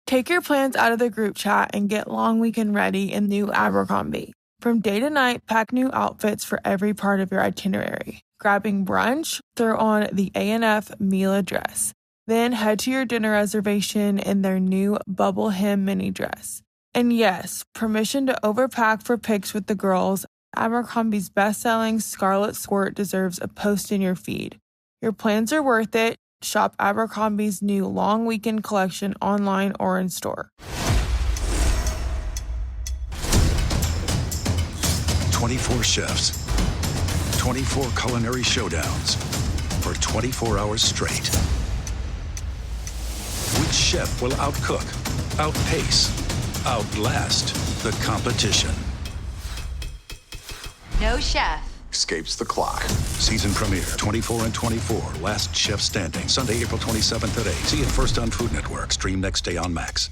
Take your plans out of the group chat and get long weekend ready in new Abercrombie. From day to night, pack new outfits for every part of your itinerary. Grabbing brunch? Throw on the A&F Mila dress. Then head to your dinner reservation in their new bubble hem mini dress. And yes, permission to overpack for pics with the girls. Abercrombie's best-selling Scarlet Squirt deserves a post in your feed. Your plans are worth it. Shop Abercrombie's new long weekend collection online or in store. 24 chefs, 24 culinary showdowns for 24 hours straight. Which chef will outcook, outpace, outlast the competition? No chef Escapes the clock. Season premiere, 24 and 24, Last Chef Standing. Sunday, April 27th at 8. See it first on Food Network. Stream next day on Max.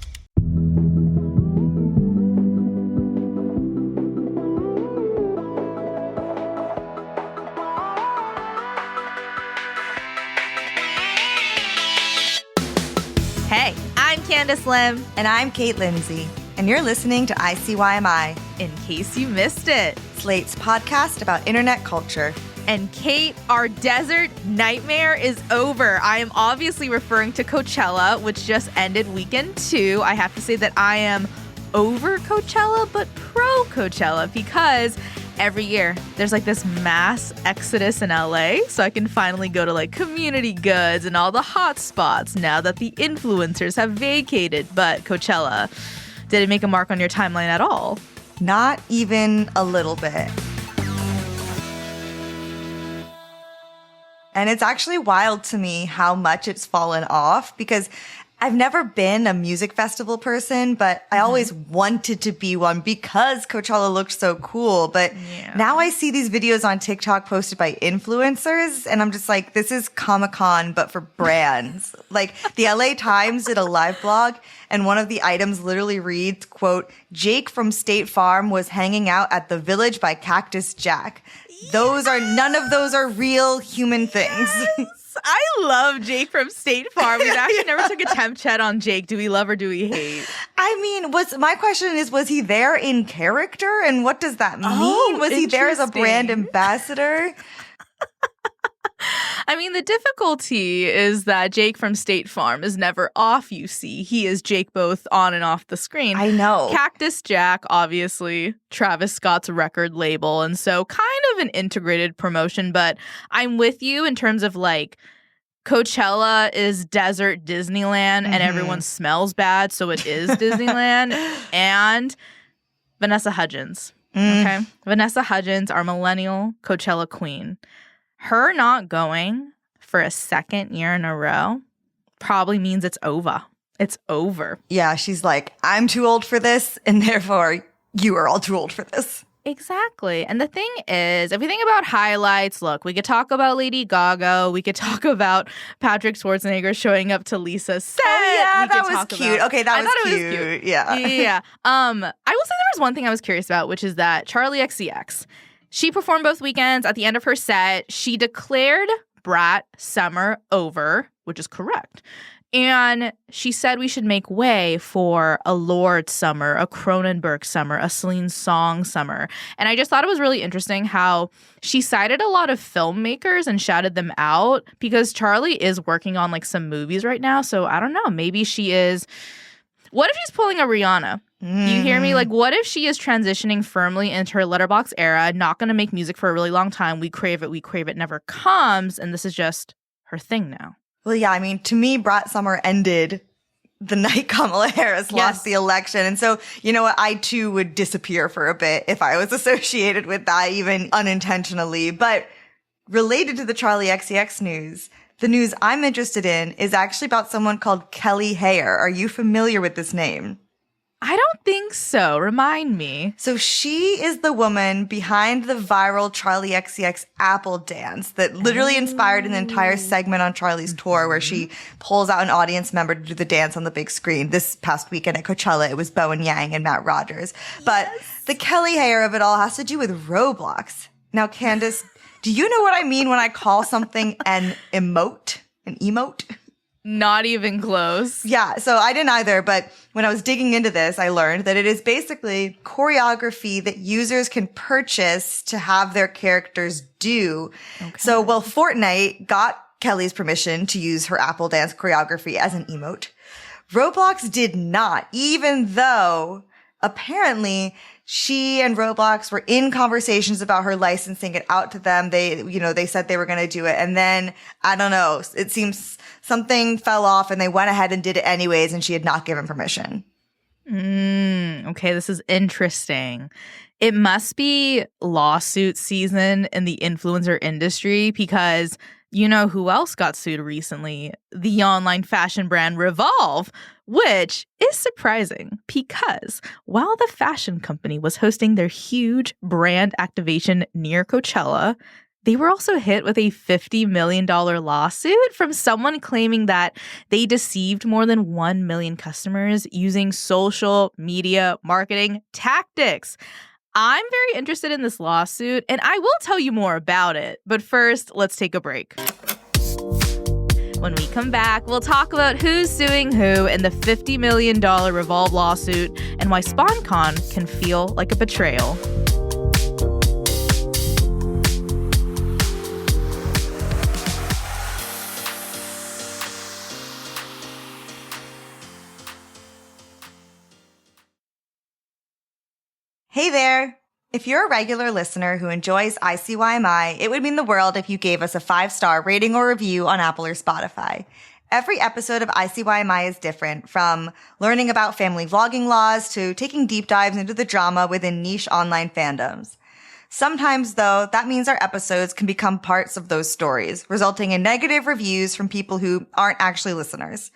Hey, I'm Candice Lim. And I'm Kate Lindsay. And you're listening to ICYMI. In case you missed it. Slate's podcast about internet culture. And Kate, our desert nightmare is over. I am obviously referring to Coachella, which just ended weekend 2. I have to say that I am over Coachella, but pro Coachella, because every year there's like this mass exodus in LA, so I can finally go to like community goods and all the hot spots now that the influencers have vacated. But Coachella, did it make a mark on your timeline at all? Not even a little bit. And it's actually wild to me how much it's fallen off, because I've never been a music festival person, but I always wanted to be one because Coachella looked so cool. But now I see these videos on TikTok posted by influencers, and I'm just like, this is Comic-Con, but for brands. Like, the LA Times did a live blog, and one of the items literally reads, quote, "Jake from State Farm was hanging out at the Village by Cactus Jack." None of those are real human things. I love Jake from State Farm. We actually never took a temp chat on Jake. Do we love or do we hate? I mean, my question is, was he there in character? And what does that mean? Was he there as a brand ambassador? I mean, the difficulty is that Jake from State Farm is never off, you see. He is Jake both on and off the screen. I know. Cactus Jack, obviously, Travis Scott's record label, and so kind of an integrated promotion, but I'm with you in terms of like Coachella is desert Disneyland and everyone smells bad, so it is Disneyland. And Vanessa Hudgens, okay? Vanessa Hudgens, our millennial Coachella queen. Her not going for a second year in a row probably means it's over. It's over. Yeah, she's like, I'm too old for this, and therefore you are all too old for this. Exactly. And the thing is, if we think about highlights, look, we could talk about Lady Gaga. We could talk about Patrick Schwarzenegger showing up to Lisa's set. Oh, yeah, that was cute. Okay, that was cute. Yeah. Yeah. I will say there was one thing I was curious about, which is that Charli XCX, she performed both weekends. At the end of her set, she declared Brat Summer over, which is correct. And she said we should make way for a Lorde summer, a Cronenberg summer, a Celine Song summer. And I just thought it was really interesting how she cited a lot of filmmakers and shouted them out, because Charli is working on like some movies right now. So I don't know, maybe she is. What if she's pulling a Rihanna? You hear me? Like, what if she is transitioning firmly into her Letterboxd era, not going to make music for a really long time? We crave it never comes. And this is just her thing now. Well, yeah, I mean, to me, Brat Summer ended the night Kamala Harris lost the election. And so, you know what? I, too, would disappear for a bit if I was associated with that, even unintentionally. But related to the Charli XCX news, the news I'm interested in is actually about someone called Kelly Hayer. Are you familiar with this name? I don't think so. Remind me. So she is the woman behind the viral Charli XCX Apple dance that literally inspired an entire segment on Charli's tour, where she pulls out an audience member to do the dance on the big screen. This past weekend at Coachella, it was Bowen Yang and Matt Rogers. But the Kelly Hayer of it all has to do with Roblox. Now, Candice, do you know what I mean when I call something an emote? An emote? Not even close. Yeah, so I didn't either, but when I was digging into this, I learned that it is basically choreography that users can purchase to have their characters do. Okay. So, well, Fortnite got Kelly's permission to use her Apple Dance choreography as an emote. Roblox did not, even though apparently she and Roblox were in conversations about her licensing it out to them. They said they were going to do it. And then, I don't know, it seems something fell off and they went ahead and did it anyways, and she had not given permission. Okay, this is interesting. It must be lawsuit season in the influencer industry, because you know who else got sued recently? The online fashion brand Revolve, which is surprising because while the fashion company was hosting their huge brand activation near Coachella, they were also hit with a $50 million lawsuit from someone claiming that they deceived more than 1 million customers using social media marketing tactics. I'm very interested in this lawsuit, and I will tell you more about it. But first, let's take a break. When we come back, we'll talk about who's suing who in the $50 million Revolve lawsuit and why Sponcon can feel like a betrayal. Hey there! If you're a regular listener who enjoys ICYMI, it would mean the world if you gave us a 5-star rating or review on Apple or Spotify. Every episode of ICYMI is different, from learning about family vlogging laws to taking deep dives into the drama within niche online fandoms. Sometimes, though, that means our episodes can become parts of those stories, resulting in negative reviews from people who aren't actually listeners.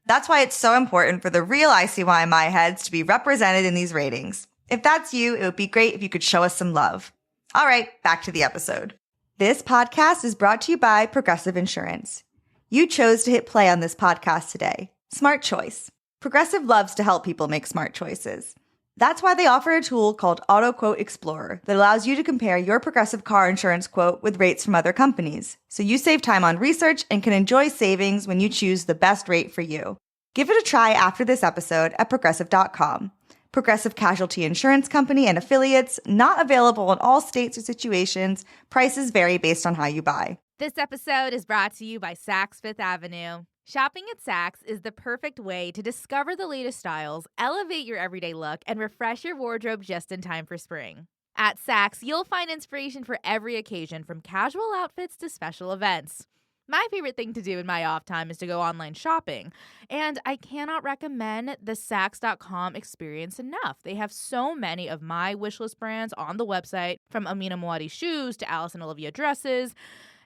That's why it's so important for the real ICYMI heads to be represented in these ratings. If that's you, it would be great if you could show us some love. All right, back to the episode. This podcast is brought to you by Progressive Insurance. You chose to hit play on this podcast today. Smart choice. Progressive loves to help people make smart choices. That's why they offer a tool called Auto Quote Explorer that allows you to compare your Progressive car insurance quote with rates from other companies, so you save time on research and can enjoy savings when you choose the best rate for you. Give it a try after this episode at Progressive.com. Progressive Casualty Insurance Company and affiliates, not available in all states or situations. Prices vary based on how you buy. This episode is brought to you by Saks Fifth Avenue. Shopping at Saks is the perfect way to discover the latest styles, elevate your everyday look, and refresh your wardrobe just in time for spring. At Saks, you'll find inspiration for every occasion, from casual outfits to special events. My favorite thing to do in my off time is to go online shopping, and I cannot recommend the Saks.com experience enough. They have so many of my wishlist brands on the website, from Amina Muaddi shoes to Alice and Olivia dresses,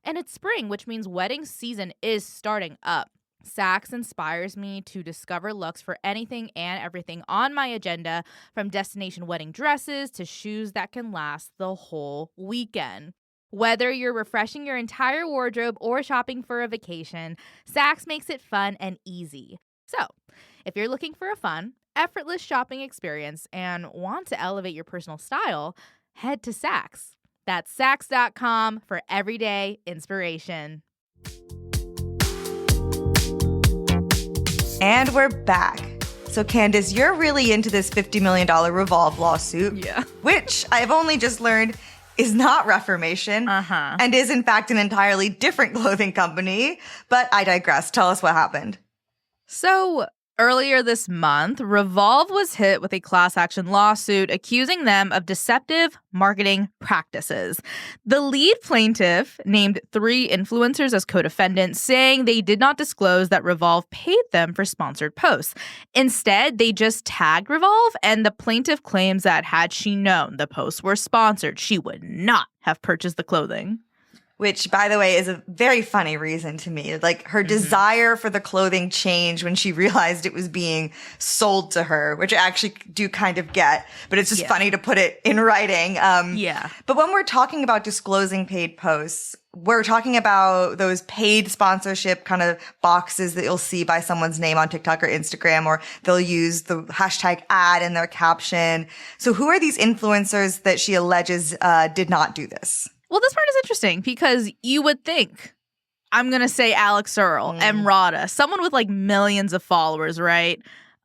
and it's spring, which means wedding season is starting up. Saks inspires me to discover looks for anything and everything on my agenda, from destination wedding dresses to shoes that can last the whole weekend. Whether you're refreshing your entire wardrobe or shopping for a vacation, Saks makes it fun and easy. So, if you're looking for a fun, effortless shopping experience and want to elevate your personal style, head to Saks. That's Saks.com for everyday inspiration. And we're back. So, Candice, you're really into this $50 million Revolve lawsuit, which I've only just learned is not Reformation and is, in fact, an entirely different clothing company. But I digress. Tell us what happened. So earlier this month, Revolve was hit with a class action lawsuit accusing them of deceptive marketing practices. The lead plaintiff named 3 influencers as co-defendants, saying they did not disclose that Revolve paid them for sponsored posts. Instead, they just tagged Revolve, and the plaintiff claims that had she known the posts were sponsored, she would not have purchased the clothing. Which, by the way, is a very funny reason to me. Like, her desire for the clothing changed when she realized it was being sold to her, which I actually do kind of get, but it's just funny to put it in writing. But when we're talking about disclosing paid posts, we're talking about those paid sponsorship kind of boxes that you'll see by someone's name on TikTok or Instagram, or they'll use the hashtag ad in their caption. So who are these influencers that she alleges did not do this? Well, this part is interesting because you would think I'm going to say Alex Earl, Emrata, someone with like millions of followers, right?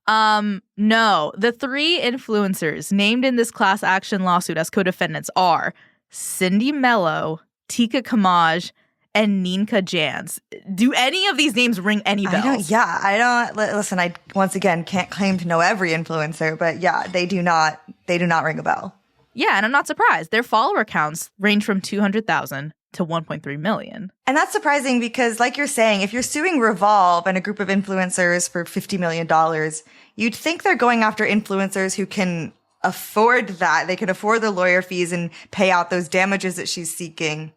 No, the three influencers named in this class action lawsuit as co-defendants are Cindy Mello, Tika Kamaj, and Ninka Jans. Do any of these names ring any bells? I don't. Listen, I once again can't claim to know every influencer, but yeah, they do not ring a bell. Yeah, and I'm not surprised. Their follower counts range from 200,000 to 1.3 million. And that's surprising because, like you're saying, if you're suing Revolve and a group of influencers for $50 million, you'd think they're going after influencers who can afford that. They can afford the lawyer fees and pay out those damages that she's seeking.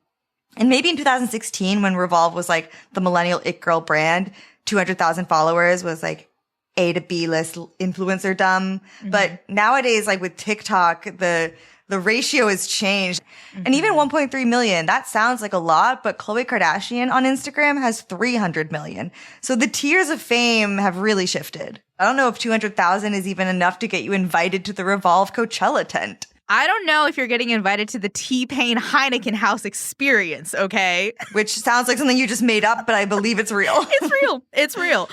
And maybe in 2016, when Revolve was like the millennial it girl brand, 200,000 followers was like A to B list influencer dumb. But nowadays, like with TikTok, the ratio has changed. And even 1.3 million, that sounds like a lot, but Khloe Kardashian on Instagram has 300 million. So the tiers of fame have really shifted. I don't know if 200,000 is even enough to get you invited to the Revolve Coachella tent. I don't know if you're getting invited to the T-Pain Heineken House experience, okay? Which sounds like something you just made up, but I believe it's real. It's real. It's real.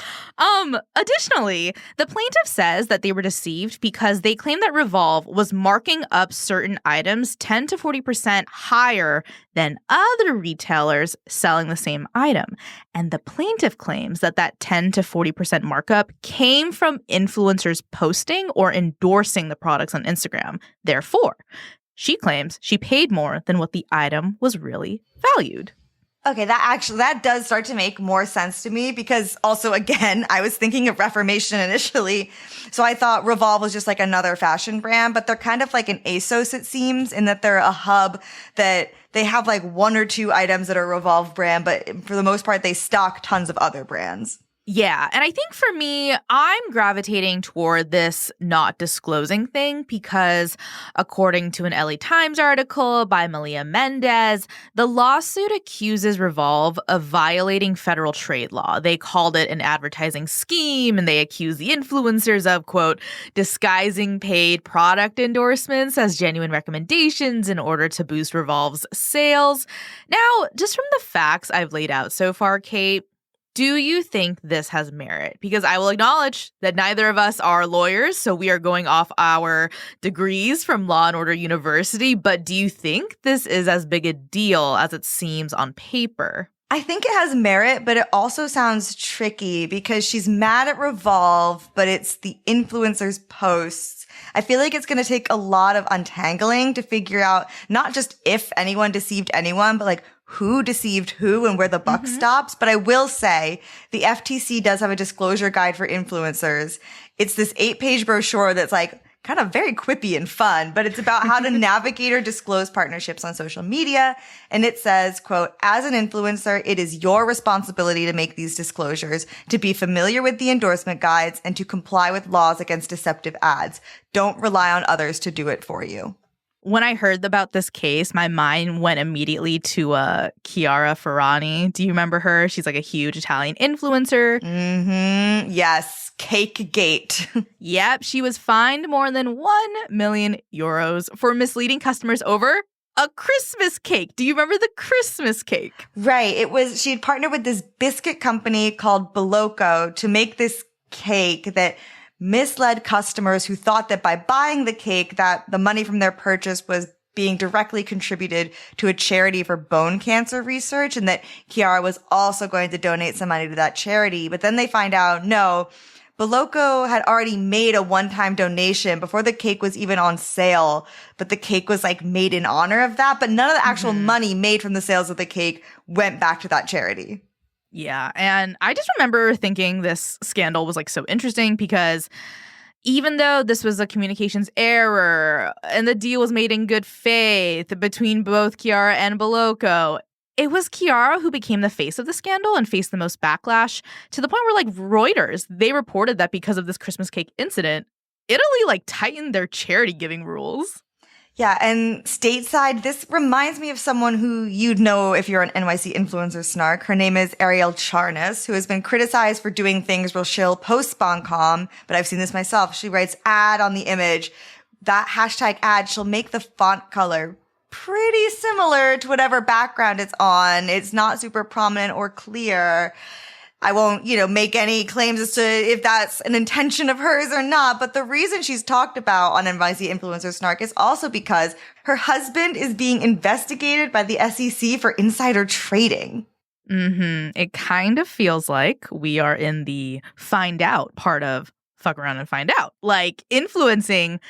Additionally, the plaintiff says that they were deceived because they claim that Revolve was marking up certain items 10 to 40% higher than other retailers selling the same item. And the plaintiff claims that that 10 to 40% markup came from influencers posting or endorsing the products on Instagram. Therefore, she claims she paid more than what the item was really valued. Okay, that does start to make more sense to me because also, again, I was thinking of Reformation initially. So I thought Revolve was just like another fashion brand, but they're kind of like an ASOS, it seems, in that they're a hub that they have like one or two items that are Revolve brand, but for the most part, they stock tons of other brands. Yeah, and I think for me, I'm gravitating toward this not disclosing thing because according to an LA Times article by Malia Mendez, the lawsuit accuses Revolve of violating federal trade law. They called it an advertising scheme, and they accuse the influencers of, quote, disguising paid product endorsements as genuine recommendations in order to boost Revolve's sales. Now, just from the facts I've laid out so far, Kate, do you think this has merit? Because I will acknowledge that neither of us are lawyers, so we are going off our degrees from Law and Order University. But do you think this is as big a deal as it seems on paper? I think it has merit, but it also sounds tricky because she's mad at Revolve, but it's the influencer's posts. I feel like it's going to take a lot of untangling to figure out not just if anyone deceived anyone, but like who deceived who and where the buck stops. But I will say the FTC does have a disclosure guide for influencers. It's this 8-page brochure that's like kind of very quippy and fun, but it's about how to navigate or disclose partnerships on social media. And it says, quote, as an influencer, it is your responsibility to make these disclosures, to be familiar with the endorsement guides, and to comply with laws against deceptive ads. Don't rely on others to do it for you. When I heard about this case, my mind went immediately to Chiara Ferragni. Do you remember her? She's like a huge Italian influencer. Yes. Cake Gate. Yep. She was fined more than 1 million euros for misleading customers over a Christmas cake. Do you remember the Christmas cake? Right. She had partnered with this biscuit company called Bolocco to make this cake that misled customers who thought that by buying the cake that the money from their purchase was being directly contributed to a charity for bone cancer research and that Chiara was also going to donate some money to that charity. But then they find out, no, Bolocco had already made a one-time donation before the cake was even on sale, but the cake was like made in honor of that. But none of the actual money made from the sales of the cake went back to that charity. Yeah, and I just remember thinking this scandal was like so interesting because even though this was a communications error and the deal was made in good faith between both Chiara and Bolocco, it was Chiara who became the face of the scandal and faced the most backlash to the point where like Reuters, they reported that because of this Christmas cake incident, Italy like tightened their charity giving rules. Yeah, and stateside, this reminds me of someone who you'd know if you're an NYC influencer snark. Her name is Ariel Charnas, who has been criticized for doing things real shill post-Sponcon, but I've seen this myself. She writes ad on the image. That hashtag ad, she'll make the font color pretty similar to whatever background it's on. It's not super prominent or clear. I won't, make any claims as to if that's an intention of hers or not. But the reason she's talked about on NYC Influencer Snark is also because her husband is being investigated by the SEC for insider trading. It kind of feels like we are in the find out part of fuck around and find out. Like, influencing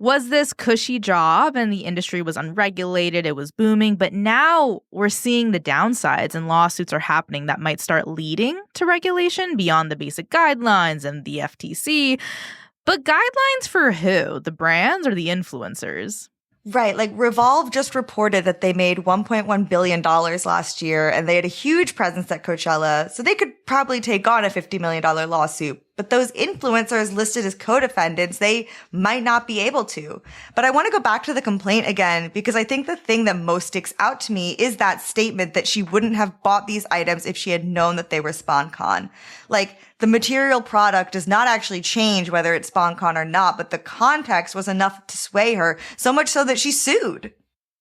was this cushy job and the industry was unregulated, it was booming, but now we're seeing the downsides and lawsuits are happening that might start leading to regulation beyond the basic guidelines and the FTC. But guidelines for who? The brands or the influencers? Right. Like Revolve just reported that they made $1.1 billion last year and they had a huge presence at Coachella. So they could probably take on a $50 million lawsuit. But those influencers listed as co-defendants, they might not be able to. But I want to go back to the complaint again, because I think the thing that most sticks out to me is that statement that she wouldn't have bought these items if she had known that they were Sponcon. Like, the material product does not actually change whether it's Sponcon or not, but the context was enough to sway her, so much so that she sued.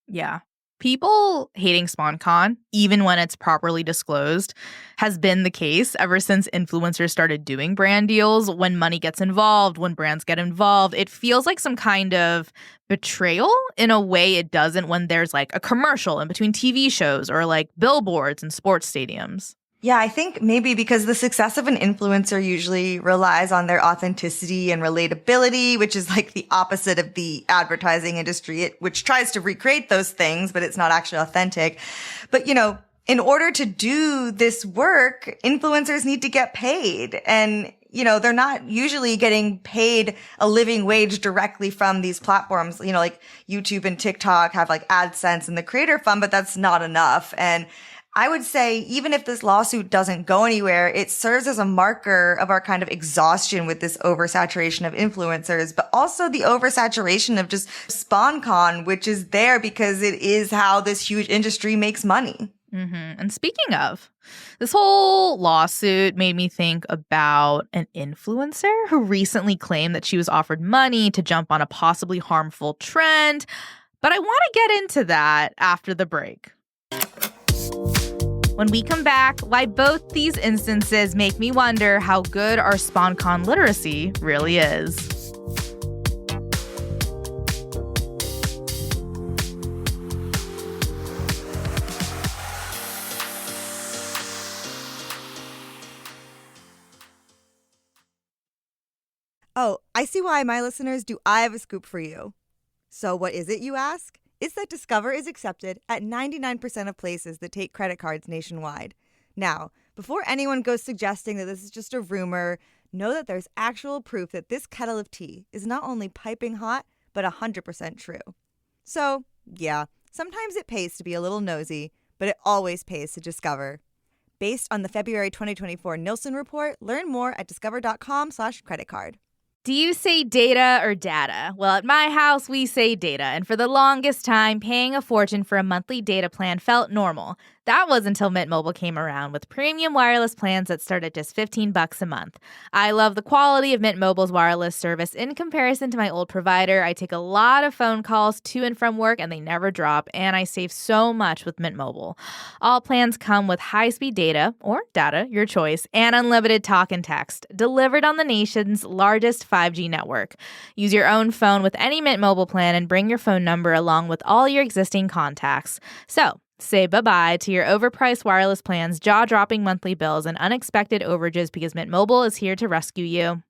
Yeah. People hating Sponcon, even when it's properly disclosed, has been the case ever since influencers started doing brand deals. When money gets involved, when brands get involved, it feels like some kind of betrayal in a way it doesn't when there's like a commercial in between TV shows or like billboards in sports stadiums. Yeah, I think maybe because the success of an influencer usually relies on their authenticity and relatability, which is like the opposite of the advertising industry, which tries to recreate those things, but it's not actually authentic. But, in order to do this work, influencers need to get paid. And, they're not usually getting paid a living wage directly from these platforms. Like YouTube and TikTok have like AdSense and the Creator Fund, but that's not enough. And I would say even if this lawsuit doesn't go anywhere, it serves as a marker of our kind of exhaustion with this oversaturation of influencers, but also the oversaturation of just Sponcon, which is there because it is how this huge industry makes money. And speaking of, this whole lawsuit made me think about an influencer who recently claimed that she was offered money to jump on a possibly harmful trend. But I want to get into that after the break. When we come back, why both these instances make me wonder how good our Sponcon literacy really is. Oh, ICYMI listeners, do I have a scoop for you? So what is it, you ask? It's that Discover is accepted at 99% of places that take credit cards nationwide. Now, before anyone goes suggesting that this is just a rumor, know that there's actual proof that this kettle of tea is not only piping hot, but 100% true. So, yeah, sometimes it pays to be a little nosy, but it always pays to discover. Based on the February 2024 Nielsen report, learn more at discover.com/creditcard. Do you say data or data? Well, at my house, we say data. And for the longest time, paying a fortune for a monthly data plan felt normal. That was until Mint Mobile came around with premium wireless plans that start at just $15 a month. I love the quality of Mint Mobile's wireless service in comparison to my old provider. I take a lot of phone calls to and from work and they never drop, and I save so much with Mint Mobile. All plans come with high-speed data, or data, your choice, and unlimited talk and text, delivered on the nation's largest 5G network. Use your own phone with any Mint Mobile plan and bring your phone number along with all your existing contacts. So, say bye-bye to your overpriced wireless plans, jaw-dropping monthly bills, and unexpected overages because Mint Mobile is here to rescue you.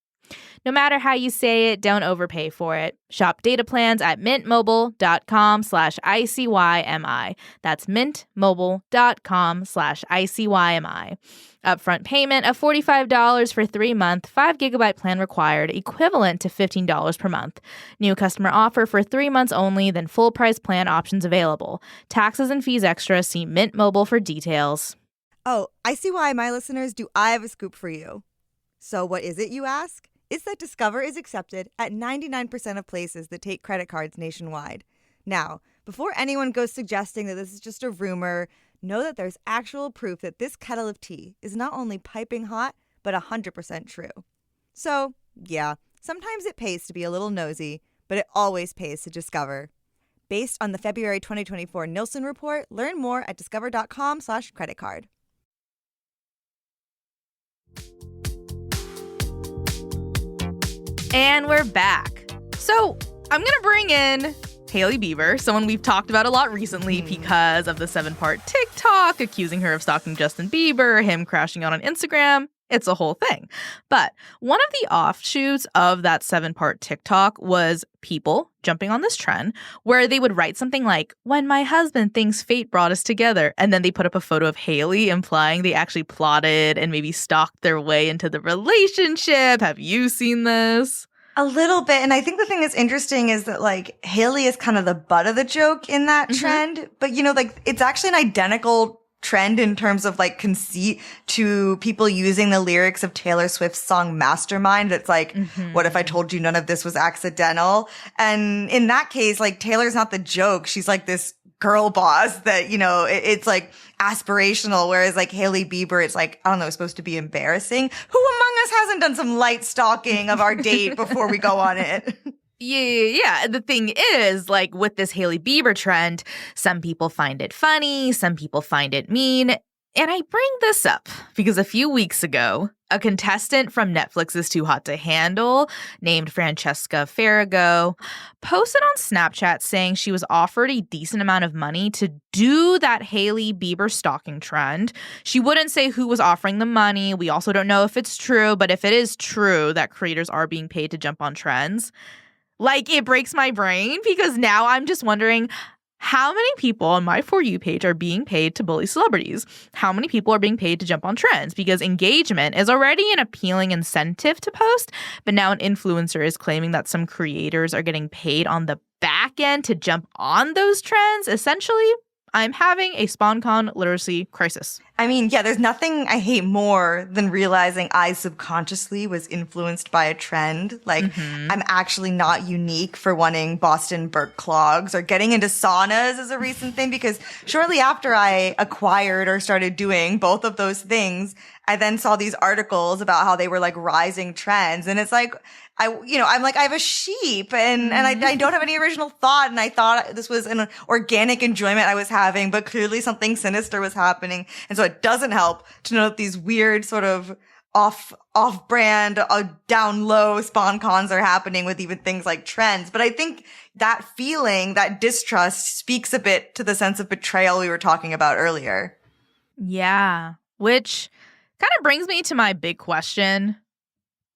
No matter how you say it, don't overpay for it. Shop data plans at mintmobile.com/ICYMI. That's mintmobile.com/ICYMI. Upfront payment of $45 for 3-month, 5GB plan required, equivalent to $15 per month. New customer offer for 3 months only, then full price plan options available. Taxes and fees extra. See Mint Mobile for details. Oh, ICYMI listeners, do I have a scoop for you? So what is it, you ask? It's that Discover is accepted at 99% of places that take credit cards nationwide. Now, before anyone goes suggesting that this is just a rumor, know that there's actual proof that this kettle of tea is not only piping hot, but 100% true. So, yeah, sometimes it pays to be a little nosy, but it always pays to discover. Based on the February 2024 Nielsen report, learn more at discover.com/creditcard. And we're back. So I'm going to bring in Hailey Bieber, someone we've talked about a lot recently because of the 7-part TikTok accusing her of stalking Justin Bieber, him crashing out on Instagram. It's a whole thing. But one of the offshoots of that 7-part TikTok was people jumping on this trend where they would write something like, "When my husband thinks fate brought us together," and then they put up a photo of Hailey implying they actually plotted and maybe stalked their way into the relationship. Have you seen this? A little bit. And I think the thing that's interesting is that, like, Hailey is kind of the butt of the joke in that trend. But, you know, like, it's actually an identical trend in terms of, like, conceit to people using the lyrics of Taylor Swift's song Mastermind. It's like, what if I told you none of this was accidental? And in that case, like, Taylor's not the joke. She's like this girl boss that, you know, it's like aspirational. Whereas like Hailey Bieber, it's like, I don't know, it's supposed to be embarrassing. Who among us hasn't done some light stalking of our date before we go on it? Yeah. The thing is, like, with this Hailey Bieber trend, some people find it funny, some people find it mean. And I bring this up because a few weeks ago, a contestant from Netflix's Too Hot to Handle, named Francesca Farrago, posted on Snapchat saying she was offered a decent amount of money to do that Hailey Bieber stalking trend. She wouldn't say who was offering the money. We also don't know if it's true, but if it is true that creators are being paid to jump on trends, like, it breaks my brain because now I'm just wondering, how many people on my For You page are being paid to bully celebrities? How many people are being paid to jump on trends? Because engagement is already an appealing incentive to post, but now an influencer is claiming that some creators are getting paid on the back end to jump on those trends. Essentially, I'm having a Sponcon literacy crisis. I mean, yeah, there's nothing I hate more than realizing I subconsciously was influenced by a trend. Like, I'm actually not unique for wanting Boston Burke clogs or getting into saunas is a recent thing, because shortly after I acquired or started doing both of those things, I then saw these articles about how they were like rising trends. And it's like, I'm like, I have a sheep and I don't have any original thought. And I thought this was an organic enjoyment I was having, but clearly something sinister was happening. And so it doesn't help to know that these weird sort of off-brand, down low Sponcons are happening with even things like trends. But I think that feeling, that distrust speaks a bit to the sense of betrayal we were talking about earlier. Yeah, which kind of brings me to my big question.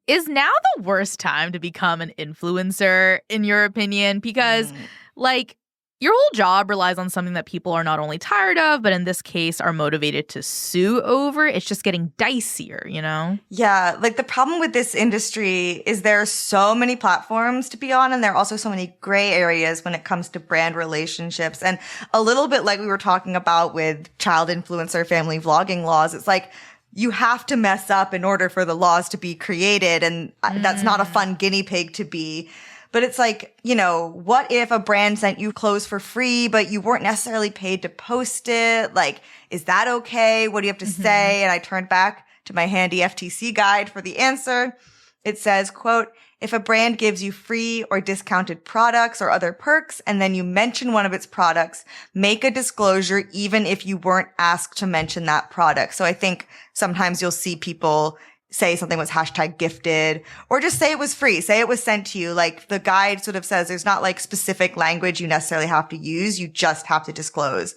Is now the worst time to become an influencer, in your opinion? Because, like, your whole job relies on something that people are not only tired of, but in this case are motivated to sue over. It's just getting dicier, you know? Yeah, like the problem with this industry is there are so many platforms to be on, and there are also so many gray areas when it comes to brand relationships. And a little bit like we were talking about with child influencer family vlogging laws, it's like, you have to mess up in order for the laws to be created. And that's not a fun guinea pig to be. But it's like, you know, what if a brand sent you clothes for free, but you weren't necessarily paid to post it? Like, is that okay? What do you have to say? And I turned back to my handy FTC guide for the answer. It says, quote, if a brand gives you free or discounted products or other perks, and then you mention one of its products, make a disclosure even if you weren't asked to mention that product. So I think sometimes you'll see people say something was hashtag gifted, or just say it was free, say it was sent to you. Like the guide sort of says there's not like specific language you necessarily have to use. You just have to disclose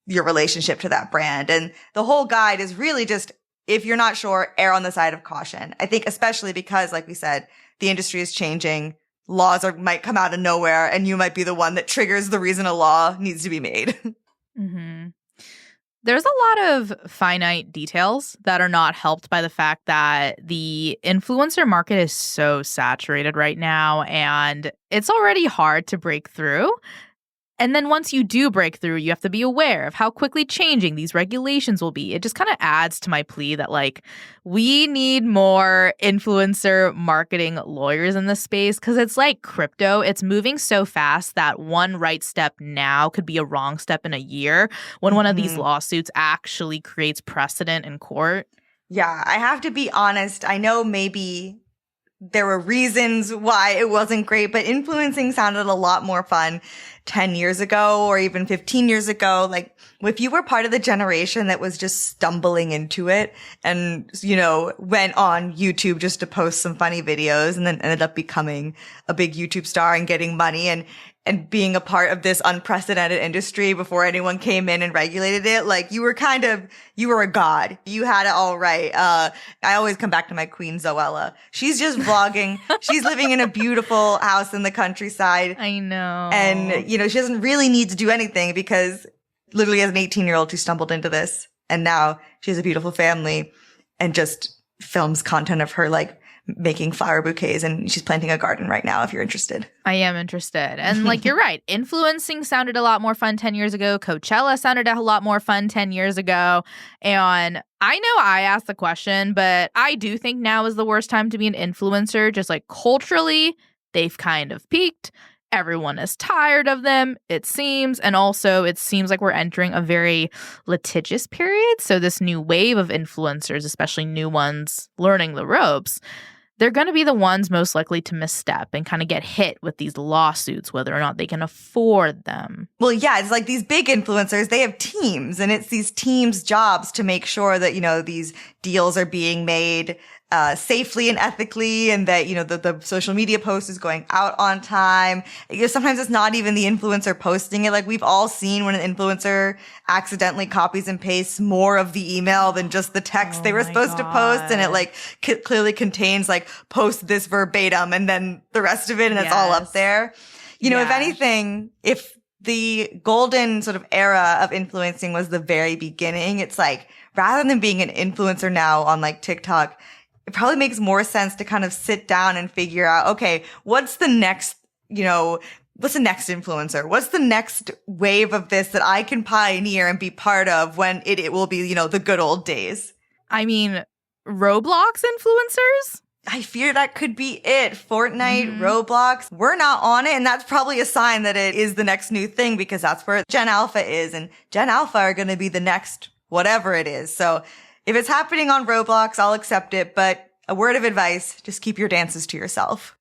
your relationship to that brand. And the whole guide is really just, if you're not sure, err on the side of caution. I think especially because, like we said, the industry is changing. Laws might come out of nowhere, and you might be the one that triggers the reason a law needs to be made. There's a lot of finite details that are not helped by the fact that the influencer market is so saturated right now, and it's already hard to break through. And then once you do break through, you have to be aware of how quickly changing these regulations will be. It just kind of adds to my plea that, like, we need more influencer marketing lawyers in this space, because it's like crypto. It's moving so fast that one right step now could be a wrong step in a year when one of these lawsuits actually creates precedent in court. Yeah, I have to be honest. I know maybe there were reasons why it wasn't great, but influencing sounded a lot more fun 10 years ago or even 15 years ago, like if you were part of the generation that was just stumbling into it and, you know, went on YouTube just to post some funny videos and then ended up becoming a big YouTube star and getting money and being a part of this unprecedented industry before anyone came in and regulated it, like you were a god. You had it all right. I always come back to my queen Zoella. She's just vlogging. She's living in a beautiful house in the countryside. I know. And, you know, she doesn't really need to do anything because literally as an 18-year-old, she stumbled into this. And now she has a beautiful family and just films content of her, like, making flower bouquets, and she's planting a garden right now if you're interested. I am interested. And like, you're right. Influencing sounded a lot more fun 10 years ago. Coachella sounded a lot more fun 10 years ago. And I know I asked the question, but I do think now is the worst time to be an influencer. Just like culturally, they've kind of peaked. Everyone is tired of them, it seems. And also, it seems like we're entering a very litigious period. So this new wave of influencers, especially new ones learning the ropes, they're going to be the ones most likely to misstep and kind of get hit with these lawsuits, whether or not they can afford them. Well, yeah, it's like these big influencers, they have teams, and it's these teams' jobs to make sure that, you know, these deals are being made safely and ethically, and that, you know, the social media post is going out on time. You know, sometimes it's not even the influencer posting it. Like, we've all seen when an influencer accidentally copies and pastes more of the email than just the text they were supposed to post. And it like clearly contains like post this verbatim and then the rest of it. And it's all up there. You know, if anything, if the golden sort of era of influencing was the very beginning, it's like, rather than being an influencer now on like TikTok, it probably makes more sense to kind of sit down and figure out, okay, what's the next, you know, what's the next influencer? What's the next wave of this that I can pioneer and be part of when it will be, you know, the good old days? I mean, Roblox influencers? I fear that could be it. Fortnite, Roblox, we're not on it. And that's probably a sign that it is the next new thing, because that's where Gen Alpha is. And Gen Alpha are going to be the next whatever it is. So if it's happening on Roblox, I'll accept it. But a word of advice, just keep your dances to yourself.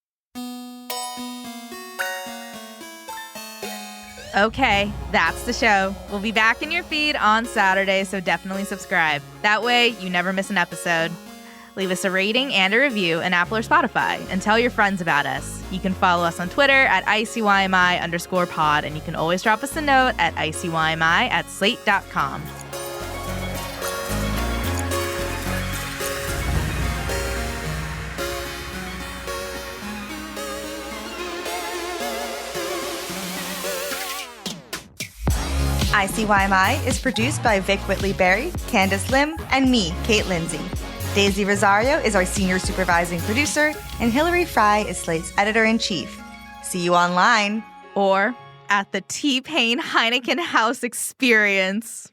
Okay, that's the show. We'll be back in your feed on Saturday, so definitely subscribe. That way, you never miss an episode. Leave us a rating and a review in Apple or Spotify, and tell your friends about us. You can follow us on Twitter at ICYMI_pod, and you can always drop us a note at ICYMI@slate.com. ICYMI is produced by Vic Whitley-Berry, Candice Lim, and me, Kate Lindsay. Daisy Rosario is our senior supervising producer, and Hillary Fry is Slate's editor-in-chief. See you online. Or at the T-Pain Heineken House Experience.